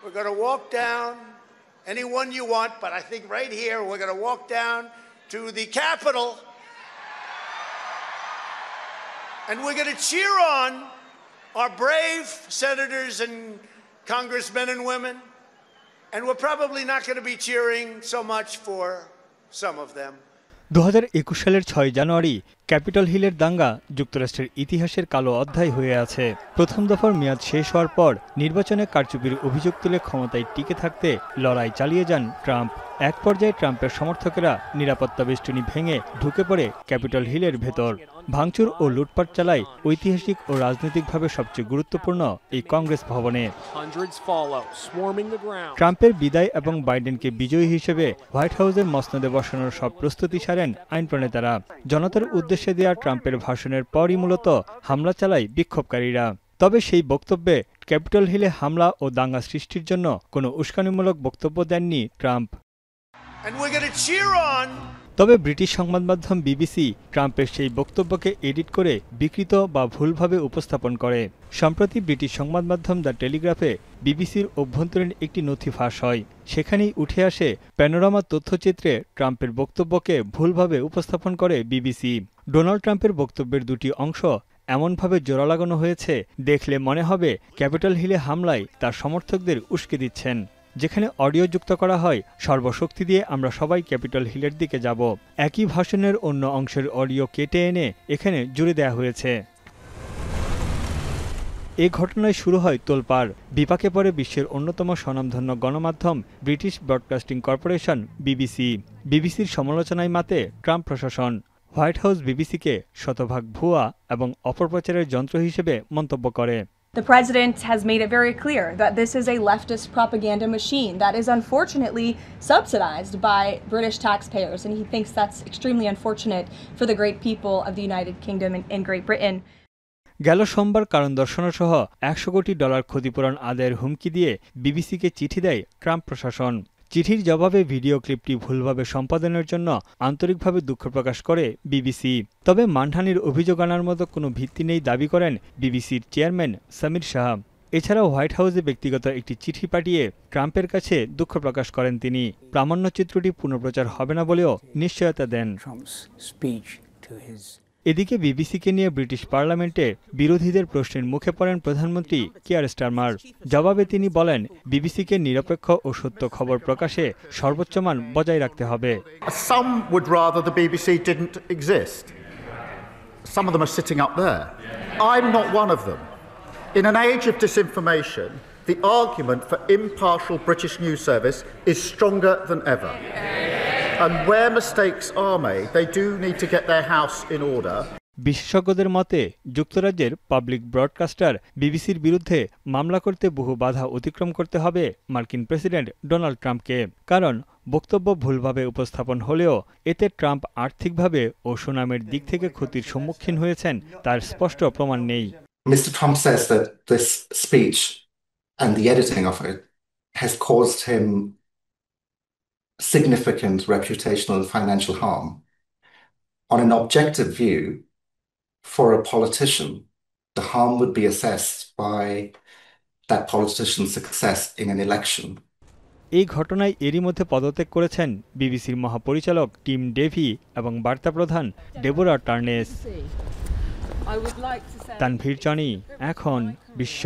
We're going to walk down anyone you want, but I think right here we're going to walk down to the Capitol and we're going to cheer on our brave senators and congressmen and women, and we're probably not going to be cheering so much for some of them. 2021 সালের 6 জানুয়ারি Capitol হিলের দাঙ্গা যুক্তরাষ্ট্রের ইতিহাসের কালো অধ্যায় হয়ে আছে। প্রথম দফার মেয়াদ শেষ হওয়ার পর নির্বাচনে কারচুপির অভিযোগ তুলে ক্ষমতায় টিকে থাকতে লড়াই চালিয়ে যান ট্রাম্প। এক পর্যায়ে ট্রাম্পের সমর্থকেরা নিরাপত্তা বেষ্টনী ভেঙে ঢুকে পড়ে ক্যাপিটল হিলের ভেতর, ভাঙচুর ও লুটপাট চালায় ঐতিহাসিক ও রাজনৈতিকভাবে সবচেয়ে গুরুত্বপূর্ণ এই কংগ্রেস ভবনে। ট্রাম্পের বিদায় এবং বাইডেনকে বিজয়ী হিসেবে হোয়াইট হাউসের মসনদে বসানোর সব প্রস্তুতি সারেন আইন প্রণেতারা। জনতার উদ্দেশ্যে দেওয়া ট্রাম্পের ভাষণের পরই মূলত হামলা চালায় বিক্ষোভকারীরা। তবে সেই বক্তব্যে ক্যাপিটল হিলে হামলা ও দাঙ্গা সৃষ্টির জন্য কোনো উস্কানিমূলক বক্তব্য দেননি ট্রাম্প। তবে ব্রিটিশ সংবাদ মাধ্যম বিবিসি ট্রাম্পের সেই বক্তব্যকে এডিট করে বিকৃত বা ভুলভাবে উপস্থাপন করে। সম্প্রতি ব্রিটিশ সংবাদ মাধ্যম দ্য টেলিগ্রাফে বিবিসির অভ্যন্তরীণ একটি নথি ফাঁস হয়। সেখানেই উঠে আসে প্যানোরামা তথ্যচিত্রে ট্রাম্পের বক্তব্যকে ভুলভাবে উপস্থাপন করে বিবিসি। ডোনাল্ড ট্রাম্পের বক্তব্যের দুটি অংশ এমনভাবে জোড়া লাগানো হয়েছে, দেখলে মনে হবে ক্যাপিটল হিলে হামলায় তার সমর্থকদের উস্কে দিচ্ছেন। যেখানে অডিও যুক্ত করা হয়, সর্বশক্তি দিয়ে আমরা সবাই ক্যাপিটল হিলের দিকে যাব। একই ভাষণের অন্য অংশের অডিও কেটে এনে এখানে জুড়ে দেওয়া হয়েছে। এ ঘটনায় শুরু হয় তোলপাড়। বিপাকে পড়ে বিশ্বের অন্যতম স্বনামধন্য গণমাধ্যম ব্রিটিশ ব্রডকাস্টিং কর্পোরেশন বিবিসি। বিবিসির সমালোচনায় মাতে ট্রাম্প প্রশাসন। হোয়াইট হাউস বিবিসিকে শতভাগ ভুয়া এবং অপপ্রচারের যন্ত্র হিসেবে মন্তব্য করে। The president has made it very clear that this is a leftist propaganda machine that is unfortunately subsidized by British taxpayers, and he thinks that's extremely unfortunate for the great people of the United Kingdom and Great Britain. গেল সোমবার কারণ দর্শানোসহ $100 কোটি ক্ষতিপূরণ আদায়ের হুমকি দিয়ে বিবিসিকে চিঠি দেয় ট্রাম্প প্রশাসন। চিঠির জবাবে ভিডিও ক্লিপটি ভুলভাবে সম্পাদনের জন্য আন্তরিকভাবে দুঃখ প্রকাশ করে বিবিসি। তবে মানহানির অভিযোগ আনার মতো কোনো ভিত্তি নেই দাবি করেন বিবিসির চেয়ারম্যান সামির শাহ। এছাড়াও হোয়াইট হাউসে ব্যক্তিগত একটি চিঠি পাঠিয়ে ট্রাম্পের কাছে দুঃখ প্রকাশ করেন তিনি। প্রামাণ্যচিত্রটি পুনঃপ্রচার হবে না বলেও নিশ্চয়তা দেন। এদিকে বিবিসিকে নিয়ে ব্রিটিশ পার্লামেন্টে বিরোধীদের প্রশ্নের মুখে পড়েন প্রধানমন্ত্রী কিয়ার স্টারমার। জবাবে তিনি বলেন, বিবিসিকে নিরপেক্ষ ও সত্য খবর প্রকাশে সর্বোচ্চ মান বজায় রাখতে হবে। Some would rather the BBC didn't exist. Some of them are sitting up there. I'm not one of them. In an age of disinformation, the argument for impartial British news service is stronger than ever. And where mistakes are made, they do need to get their house in order. বিশেষজ্ঞদের মতে যুক্তরাজ্যের public broadcaster বিবিসির বিরুদ্ধে মামলা করতে বহু বাধা অতিক্রম করতে হবে মার্কিন প্রেসিডেন্ট ডোনাল্ড ট্রাম্পকে। কারণ বক্তব্য ভুলভাবে উপস্থাপন হলেও এতে ট্রাম্প আর্থিকভাবে ও সুনামের দিক থেকে ক্ষতির সম্মুখীন হয়েছেন তার স্পষ্ট প্রমাণ নেই। Mr. Trump says that this speech and the editing of it has caused him significant reputational and financial harm. On an objective view, for a politician, the harm would be assessed by that politician's success in an election. এই ঘটনায় এরই মধ্যে পদত্যাগ করেছেন বিবিসির মহাপরিচালক Tim Davie এবং বার্তা প্রধান ডেবোরা টার্নেস। তানভীর জনি, এখন বিশ্ব।